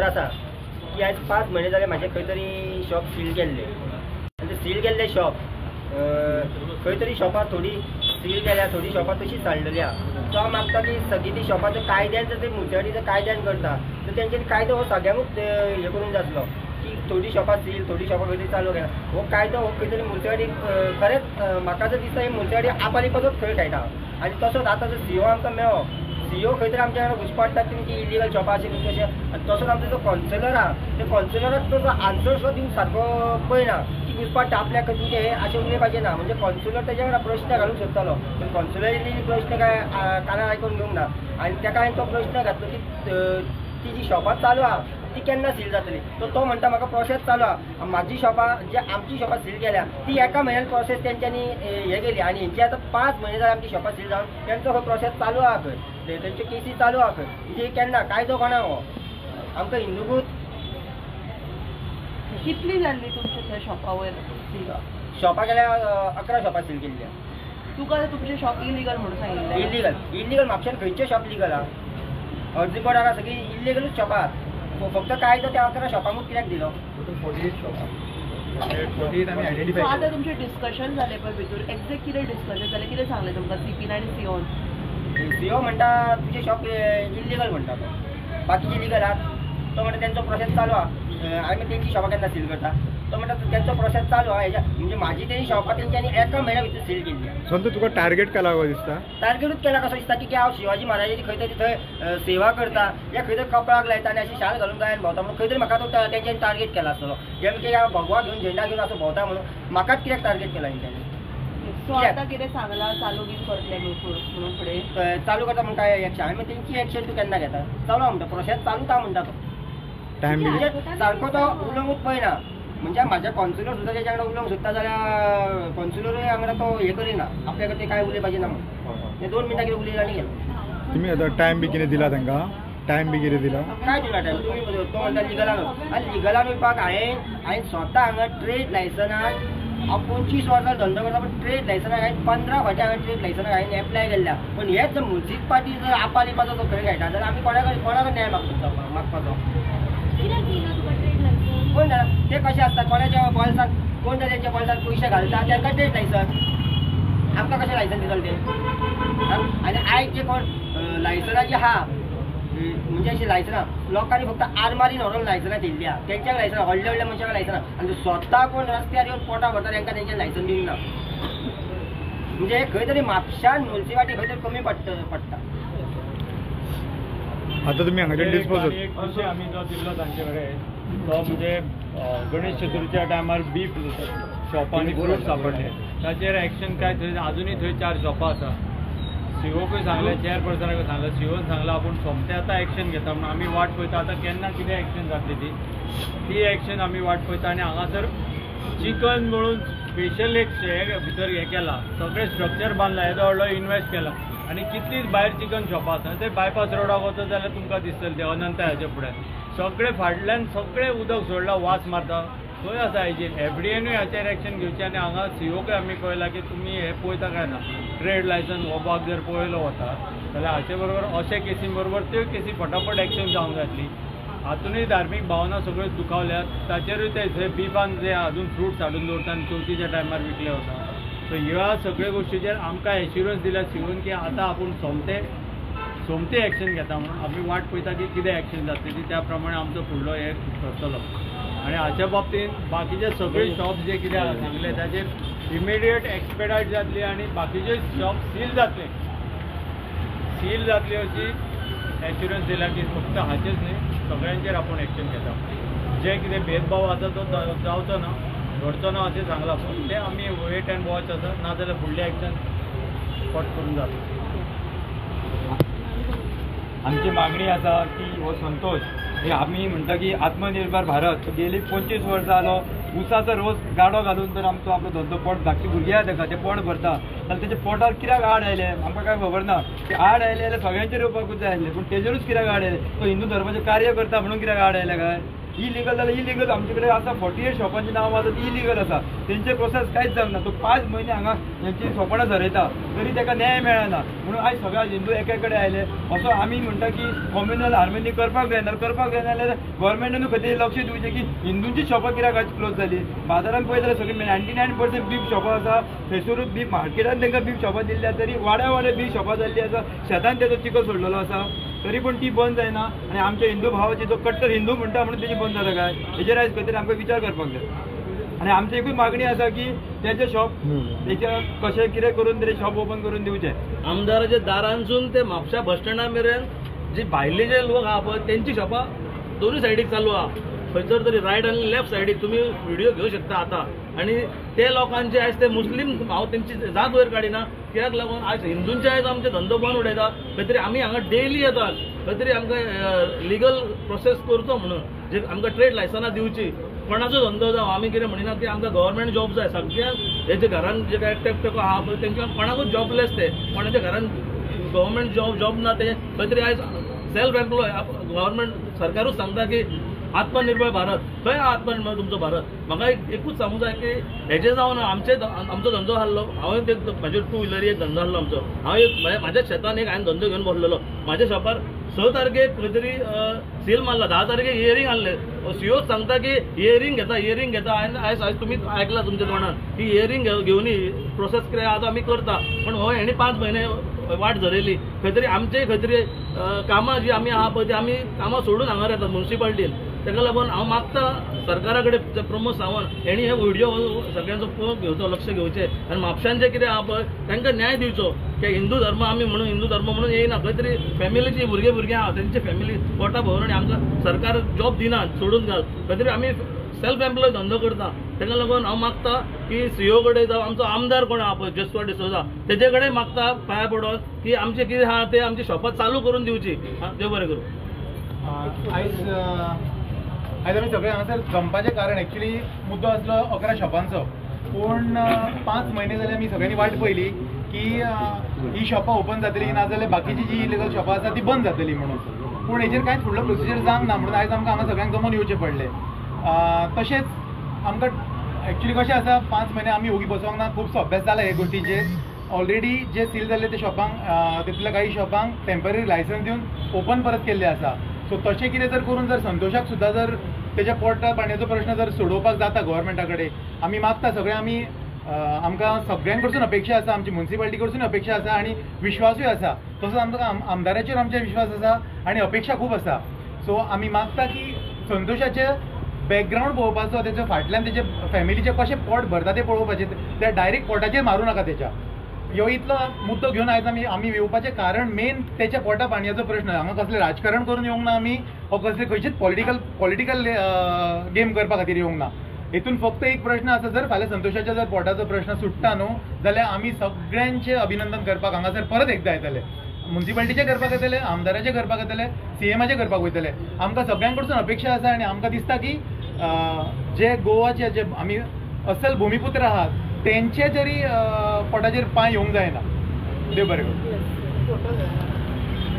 आसा की आज 5 महिने जाले म्हाजे खंय तरी शॉप सील केल्ले आनी ते सील केल्ले शॉप खंय तरी शॉपां थोडी सील केल्या थोडी शॉपां तशीच चाललेली आहा. सो हांव मागता की सगळी ती शॉपां जर कायद्यान जर ते मुन्सिपाल्टी जर कायद्यान करता तर तेंच्यांनी कायदो हो सगळ्यांकूच हे करून जाय आसलो की थोडी शॉपां सील थोडी शॉपां खंय तरी चालू केला. हो कायदो हो खंय तरी मुन्सिपाल्टी खरेंच म्हाका जर दिसता ही मुन्सिपाल्टी आपालिपाचोच खेळ खेळटा. आनी तसोच आतां जर सीओ आमकां मेळ्ळो सीओ खंय तरी आमच्या वांगडा घुसपाडटात तेंची इलिगल शॉपां आशिल्ली तशें आनी तसोच आमचो जो कॉन्सिलर आहा ते कॉन्सिलराक तो आन्सर सुद्दां दिवंक सारको पळयना की घुसपाडटा आपल्याक तुमचें हें अशें उलयपाचें ना. म्हणजे कॉन्सिलर तेच्या वांगडा प्रश्न घालूंक सोदतालो पूण कॉन्सिलरांनी प्रश्न काय कानार आयकून घेवंक ना आनी ताका हांवें तो प्रश्न घातलो की ती जी शॉपां चालू आहा ती केन्ना सील जातली. तो म्हणटा म्हाका प्रोसेस चालू आहा म्हाजी शॉपां जे आमची शॉपां सील केल्या ती एका म्हयन्यान प्रोसेस तेंच्यांनी हे केली आनी हेंची आतां 5 महिने जाले आमची शॉपां सील जावन तेंचो हो प्रोसेस चालू आहा खंय तेंच्यो केसी चालू आहा खंय. म्हणजे केन्ना कायदो कोणाक हो आमकां हिंदूपूत कितली जाल्ली तुमच्या त्या शॉपा वयर सील? शॉपां गेल्या 11 शॉपां सील केल्ल्या. तुका तुमचें शॉप इलिगल म्हणून सांगिल्लें? इलिगल म्हापशान खंयचे शॉप लिगल आहा अर्जी कोर्टार सगळी इलिगलूच शॉपां आहा. फक्त कायदो त्या 11 शॉपांकूच कित्याक दिलो? 48 शॉपां 48 आमी आयडेंटिफाय. आतां तुमचें डिस्कशन जालें पळय भितर एक्झॅक्ट कितें डिस्कशन जालें कितें सांगलें तुमकां सीपीन आनी सीओन? सीओ म्हणटा तुजें शॉप इलिगल म्हणटा तो बाकीचे लिगल आहात. तो म्हणटा तेंचो प्रोसेस चालू आहा आमी तेंची शॉपां केन्ना सील करता. तो म्हणटा तेंचो प्रोसेस चालू आहा हेज्या म्हणजे म्हाजी तेणी शॉपां तेंच्यांनी एका म्हयन्या भितर सील केल्ली. समजा तुका टार्गेट केला गो दिसता? टार्गेटूच केला कसो दिसता की हांव शिवाजी महाराजाची खंय तरी थंय सेवा करता या खंय तरी कपळाक लायता आनी अशी शाल घालून गायन भोंवता म्हणून खंय तरी म्हाका तो तेंच्यांनी टार्गेट केला आसतलो. जेन्ना की हांव भगवा घेवन झेंडा घेवन असो भोंवता म्हणून म्हाकाच कित्याक टार्गेट केला तेंच्यांनी. सो आतां कितें सांगलां चालू बीन करतले म्हणून फुडें चालू करता म्हणून काय एक्शन आमी तेंची एक्शन तूं केन्ना घेता? चालू म्हणटा प्रोसेस चालूच आहा म्हणटा तो. टायम सारको तो उलोवंकूच पळयना. म्हणजे म्हाज्या कॉन्सिलर सुद्दां तेच्या वांगडा उलोवंक सोदता जाल्यार कॉन्सिलरूय वांगडा तो हे करिना आपल्या कडे काय उलयपाचें ना म्हणून ते 2 मिनटां कितें उलयला आनी गेलो. तुमी आतां टायम बी कितें दिला तांकां? टायम बी कितें दिला? काय दिला टायम तुमी तो म्हणटा लिगलान आनी लिगलान वयपाक हांवें स्वता हांगा ट्रेड लायसनाक हांव 25 वर्सां धंदो करता पण ट्रेड लायसनाक हांवें 15 फावटी हांवें ट्रेड लायसनाक हांवें एप्लाय केल्ल्या. पण हेच जर मुन्सिपाल्टी जर आपालिपाचो जो खेळ खेळटा जाल्यार आमी कोणाक न्याय मागपाचो? कोण जाणा ते कशें आसता कोणाच्या बॉल्साक कोण जर तेंच्या बॉल्साक पयशे घालता तांकां ट्रेड लायसन आमकां कशें लायसन दितले ते? आनी आयज जे कोण लायसनां जी आहा म्हणजे अशी लायसनां लोकांनी फक्त आरमारीन व्हरून लायसनां दिल्ली आहा. तेंच्याक लायसनां व्हडल्या मनशांक लायसनां आनी स्वता कोण रस्त्यार येवन पोटां भरता तांकां तेंचें लायसन दिवंक ना. म्हणजे खंय तरी म्हापशान मुन्सिपाल्टी खंय तरी कमी पडटा. आता तुम्ही हांगाच्यान डिस्पोज एक विशय आमी जो दिल्लो तांचे कडेन तो म्हणजे गणेश चतुर्थीच्या टायमार बीफ शॉपांनी फ्रूट सापडले ताचेर एक्शन काय थंय अजुनूय थंय 4 शॉपां आसा. सीओकूय सांगलें चेअरपर्सनाक सांगलें सीओन सांगलां आपूण सोमतें आतां एक्शन घेता म्हणून आमी वाट पळयता आतां केन्ना कितें एक्शन जातली ती एक्शन आमी वाट पळयता. आनी हांगासर चिकन म्हणून स्पेशल एक हे भितर हे केला सगळें स्ट्रक्चर बांदला येदो व्हडलो इन्वेस्ट केला आनी कितलींच भायर चिकन शॉपां आसा ते बायपास रोडाक वचत जाल्यार तुमकां दिसतलें ते अनंत हाचे फुडें सगळे फाटल्यान सगळें उदक सोडलां वास मारता थंय आसा हाजेर एफडीएनूय हाचेर एक्शन घेवचें. आनी हांगा सीओकूय आमी पळयलां की तुमी हे पळयता काय ना ट्रेड लायसन हो भाग जर पळयलो वता जाल्यार हाचे बरोबर अशे केसी बरोबर त्यो केसी फटाफट एक्शन जावंक जातली. हातूनय धार्मीक भावना सगळ्यो दुखावल्यात ताचेरूय ते थंय बिफान जे अजून फ्रूट्स हाडून दवरता आनी चवथीच्या टायमार विकले वता. सो ह्या सगळ्या गोश्टीचेर आमकां एश्युरन्स दिल्या सीओन की आतां आपूण सोमतें एक्शन घेता म्हणून आमी वाट पळयता की कितें एक्शन जातली त्या प्रमाणे आमचो फुडलो हे करतलो. आनी हाच्या बाबतींत बाकीचे सगळे शॉप जे कितें सांगले ताचेर इमिडिएट एक्सपेडायट जातली आनी बाकीचे शॉप सील जातली अशी एश्युरन्स दिला की फक्त हाचेच न्ही सगळ्यांचेर आपूण एक्शन घेता. जे कितें भेदभाव आसा तो जावचो ना घडचो ना अशें सांगलां पूण ते आमी वेट एंड वॉच आसा नाजाल्यार फुडलें एक्शन स्पॉट करून जाता. आमची मागणी आसा की हो संतोष हे आमी म्हणटा की आत्मनिर्भर भारत गेली 25 वर्सां जालो उसाचो रोस गाडो घालून जर आमचो आपलो धंदो पोट धाकटी भुरगीं आहा ताका ते पोट भरता जाल्यार तेच्या पोटार कित्याक आड आयले आमकां काय खबर ना. ते आड आयले जाल्यार सगळ्यांचेर येवपाकूच जाय आसलें पूण तेजेरूच कित्याक आड आयले? तो हिंदू धर्माचें कार्य करता म्हणून कित्याक आड आयले काय? इलिगल जाल्यार इलिगल आमचे कडेन आसा 48 शॉपांची नांव आसा ती इलिगल आसा तेंचे प्रोसेस कांयच जावना तो 5 म्हयने हांगा हेंची सोपणां सरयता तरी ताका न्याय मेळना म्हणून आयज सगळ्या हिंदू एके कडेन आयले असो आमी म्हणटा की कम्युनल हार्मनी करपाक जायना जाल्यार गोवोरमेंटानूय खंय तरी लक्ष दिवचें की हिंदूंची शॉपां कित्याक आज क्लोज जाली बाजारांत पळयत जाल्यार सगळी 99% बीफ शॉपां आसा थंयसरूच बीफ मार्केटांत तांकां बीफ शॉपां दिल्ली तरी वाड्या बीफ शॉपां जाल्ली आसा शेतांत तेजो चिको सोडलेलो आसा तरी पूण ती बंद जायना आनी आमच्या हिंदू भावाची जो कट्टर हिंदू म्हणटा म्हणून तेजी बंद जाता काय हेजेर आयज खंय तरी आमकां विचार करपाक जाय आनी आमची एकूच मागणी आसा की तेजे शॉप तेच्या कशें कितें करून तरी शॉप ओपन करून दिवचें आमदाराच्या दारांसून ते म्हापशा बस स्टँडा मेरेन जी भायले जे लोक आहा पळय तेंची शॉपां दोनूय सायडीक चालू आहा खंयसर तरी रायट आनी लेफ्ट सायडीक तुमी व्हिडिओ घेवं शकता आतां आनी ते लोकांचे आयज ते मुस्लीम हांव तेंची जात वयर काडिना कित्याक लागून आयज हिंदूंचे आयज आमचे धंदो बंद उडयता खंय तरी आमी हांगा डेली येतात खंय तरी आमकां लिगल प्रोसेस करचो म्हणून जे आमकां ट्रेड लायसनां दिवची कोणाचो धंदो जावं आमी कितें म्हणिना की आमकां गव्हर्मेंट जॉब जाय सगळ्यांक हेजे घरान जे काय एकटेको आहा पळय तेंकां कोणाकूच जॉबलेस ते कोणाच्या घरान गव्हर्मेंट जॉब ना ते खंय तरी आयज सेल्फ एम्प्लॉय गव्हर्मेंट सरकारूच सांगता की आत्मनिर्भर भारत खंय आत्मनिर्भर तुमचो भारत म्हाका एकूच सांगूंक जाय की हेजे जावन आमचो धंदो आहलो हांवें ते म्हाजे 2 व्हिलरी एक धंदो आहलो आमचो हांव म्हाज्या शेतान एक हांवें धंदो घेवन बसलेलो म्हाज्या शॉपार 6 तारखेक खंय तरी सील मारला 10 तारखेक इयरिंग हाडले सीओ सांगता की इयरिंग घेता आयज तुमी आयकला तुमच्या तोंडान की इयरिंग घेवन प्रोसेस कितें आतां आमी करता पण हो हेणी 5 म्हयने वाट धरयली खंय तरी आमचे खंय तरी कामां जी आमी आहा पळय ती आमी कामां सोडून हांगा येतात म्युन्सिपाल्टीन ताका लागून हांव मागता सरकारा कडेन प्रमोद सावंत हेणी हे व्हिडिओ सगळ्यांचो पळोवप घेवचो लक्ष घेवचें आनी म्हापशान जे कितें आहा पळय तांकां न्याय दिवचो की हिंदू धर्म आमी म्हणून हिंदू धर्म म्हणून येयना खंय तरी फॅमिलीची भुरगे आहा तेंची फॅमिली पोटा भरून आनी आमकां सरकार जॉब दिना सोडून घाल खंय तरी आमी सेल्फ एम्प्लॉय धंदो करता ताका लागून हांव मागता की सीओ कडेन जावं आमचो आमदार कोण आहा पळय जसवंत डिसोजा तेजे कडेन मागता पांया पडोन की आमचें कितें आहा तें आमची शॉपां चालू करून दिवची देव बरें करूं आयज आमी सगळे हांगासर जमपाचें कारण एक्चुली मुद्दो आसलो 11 शॉपांचो पूण 5 म्हयने जाले आमी सगळ्यांनी वाट पयली की ही शॉपां ओपन जातली नाजाल्यार बाकीची जी इलिगल शॉपां आसा ती बंद जातली म्हणून पूण हेजेर कांयच फुडलो प्रोसिजर जावंक ना म्हणून आयज आमकां हांगा सगळ्यांक जमून येवचें पडलें तशेंच आमकां एक्चुली कशें आसा 5 म्हयने आमी ओगी बसोंक ना खुबसो अभ्यास जाला हे गोश्टीचेर ऑलरेडी जे सील जाल्ले ते शॉपांक तितल्या काही शॉपांक टेम्पररी लायसन्स दिवन ओपन परत केल्ले आसा सो तशें कितें जर करून जर संतोशाक सुद्दां जर तेज्या पोटा पाणयाचो प्रश्न जर सोडोवपाक जाता गोवोरमेंटा कडेन आमी मागता सगळे आमी आमकां सगळ्यां कडसून अपेक्षा आसा आमची म्युन्सिपाल्टी कडसून अपेक्षा आसा आनी विश्वासूय आसा तसोच आमकां आमदाराचेर आमचे विश्वास आसा आनी अपेक्षा खूब आसा सो आमी मागता की संतोशाचे बॅकग्रावंड पळोवपाचो तेच्या फाटल्यान तेजे फॅमिलीचे कशें पोट भरता तें पळोवपाचें त्या डायरेक्ट पोटाचेर मारूं नाका तेच्या ह्यो इतलो मुद्दो घेवन आयज आमी येवपाचें कारण मेन तेच्या पोटा पाणयाचो प्रश्न हांगा कसलें राजकारण करून येवंक ना आमी हो कसले खंयचीच पॉलिटिकल गेम करपा खातीर येवंक ना हेतून फक्त एक प्रश्न आसा जर फाल्यां संतोशाच्या जर पोटाचो प्रश्न सुट्टा न्हू जाल्यार आमी सगळ्यांचें अभिनंदन करपाक हांगासर परत एकदां येतले म्युन्सिपाल्टीचे करपाक येतले आमदाराचे करपाक येतले सीएमाचे करपाक वयतले आमकां सगळ्यां कडसून अपेक्षा आसा आनी आमकां दिसता की जे गोवाचे जे आमी असल भुमिपुत्र आहात तेंचे जरी पोटाचेर पांय येवंक जायना देव बरें करूं